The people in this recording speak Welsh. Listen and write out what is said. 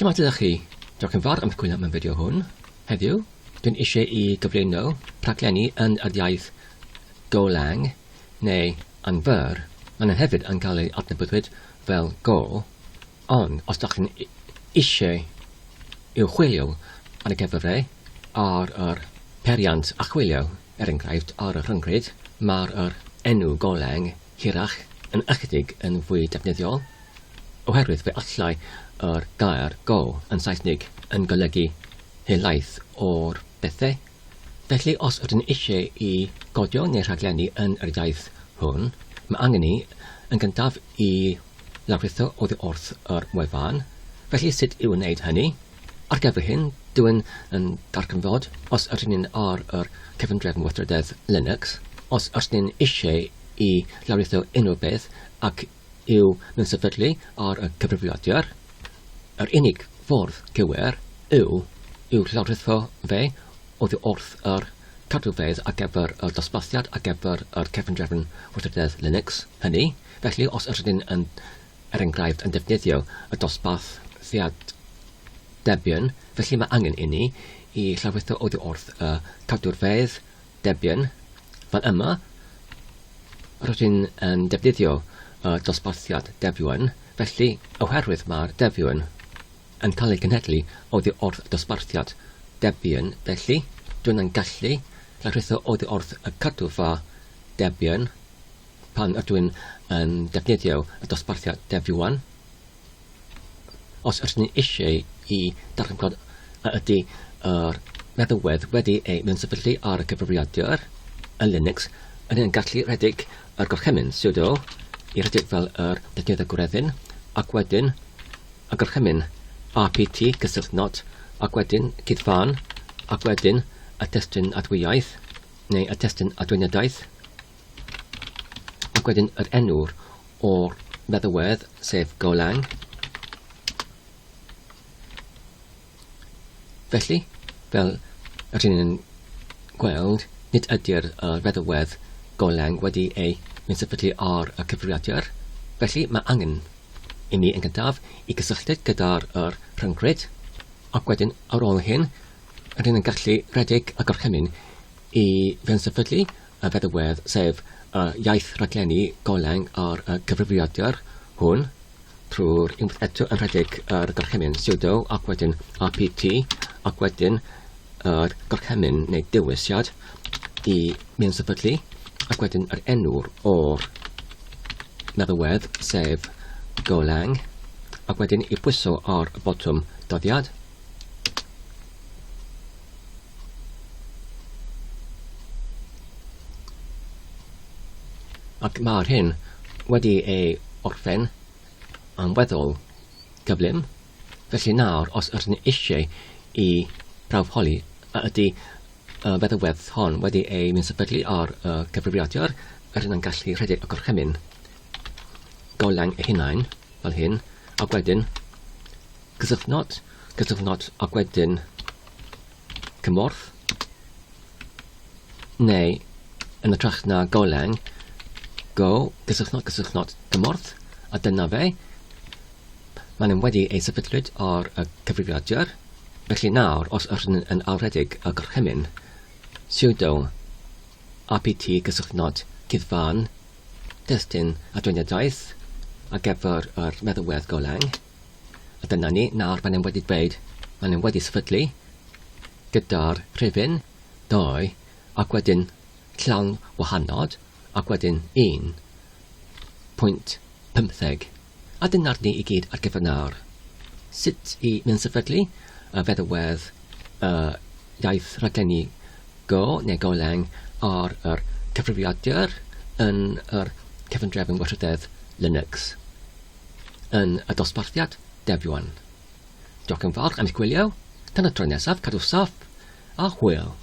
Lle mae ydych chi? Diolch yn fawr am chwilio am y fideo hwn. Heddiw, dwi'n eisiau I gyflwyno rhaglenni yn yr iaith Golang neu anfer. Maen nhw hefyd yn cael eu adnabyddwyd fel Go, ond os ydych chi'n eisiau i'w chwilio ar y gyfrau ar yr periant a chwilio, enghraifft ar y rhyngryd, mae'r enw Golang hirach yn ychydig yn fwy defnyddiol, oherwydd fe allai yr gair Go yn Saesnig yn golygu helaeth o'r bethau. Felly, os ydyn eisiau I godio neu rhaglenni yn yr iaith hwn, mae angen ni yn gyntaf I lawrlwytho oddi wrth yr wefan. Felly, sut i'w wneud hynny? Ar gyfer hyn, dwi'n darganfod os ydyn ni'n ar yr cyfundrefn weithrededd Linux, os ydyn ni'n eisiau I lawrlwytho unrhyw beth ac i'w mewnsefydlu ar y cyfrifiadur, yr unig ffordd cywir yw lawrlwytho fe oddi wrth yr cadwfedd ar gyfer y dosbarthiad ar gyfer yr cyfundrefn weithrededd Linux hynny. Felly, os ydyn yn enghraifft yn defnyddio y dosbarthiad Debian, felly mae angen I ni I lawrlwytho oddi wrth y cadwfedd Debian. Fan yma, rydyn yn defnyddio y dosbarthiad Debian, felly oherwydd mae'r Debian yn cael ei gynhedlu oddi wrth dosbarthiad Debian, felly dwi'n gallu lawrlwytho oddi wrth y cadwfa Debian pan ydw i'n defnyddio y dosbarthiad Debian. Os ydyn ni eisiau I darganfod ydy yr meddylwedd wedi ei mewnsefydlu ar y cyfrifiadur y Linux, yn gallu rhedeg yr gorchymyn sudo I rhedeg fel yr defnydd agoreddyn, ac wedyn y gorchymyn rpt cysylltnod, ac wedyn cydfan, ac wedyn y testyn adwyaeth neu y testyn adweiniadaeth, ac wedyn yr enw'r o'r meddylwedd sef Golang. Felly, fel rydyn ni'n gweld, nid ydy'r meddylwedd Golang wedi ei mewnsefydlu ar y cyfrifiadur. Felly, mae angen I ni yn gyntaf I gysylltu gyda'r rhyngryd, ac wedyn ar ôl hyn, rydyn ni'n gallu rhedeg y gorchymyn I mewnsefydlu y feddylwedd sef iaith rhaglenni Golang ar y cyfrifiadur hwn, trwy'r unwaith eto yn rhedeg yr gorchymyn sudo ac wedyn rpt ac wedyn yr gorchymyn neu dewisiad I mewnsefydlu ac wedyn yr enw'r o'r meddylwedd sef Golang ac wedyn I pwyso ar y botwm doddiad. Ac mae'r hyn wedi ei orffen yn weddol gyflym. Felly nawr, os ydyn ni eisiau I brawfholi ydy y feddylwedd hon wedi ei mewnsefydlu ar y cyfrifiadur, rydyn ni'n gallu rhedeg y gorchymyn Golang ei hunain, fel hyn, ac wedyn cysylltnod ac wedyn cymorth, neu yn ytrach na Golang, Go, cysylltnod, cymorth, a dyna fe. Maen nhw wedi ei sefydlwyd ar y cyfrifiadur. Felly nawr, os ydyn yn awredig y gorchymyn, sudo rpt cysylltnod cydfan, testyn adweiniadaeth ar gyfer yr meddylwedd Golang. A dyna ni, nawr maen nhw wedi dweud, maen nhw wedi sefydlu gyda'r rhifyn 2 ac wedyn llawn wahanod ac wedyn 1.15. A dyna'r ni I gyd ar gyfer nawr. Sut I mewnsefydlu y feddylwedd iaith rhaglenni Go neu Golang ar yr cyfrifiadur yn yr cyfundrefn weithrededd Linux yn y dosbarthiad Debian. Diolch yn fawr am eich gwylio. Tan y tro nesaf, cadw saff a hwyl.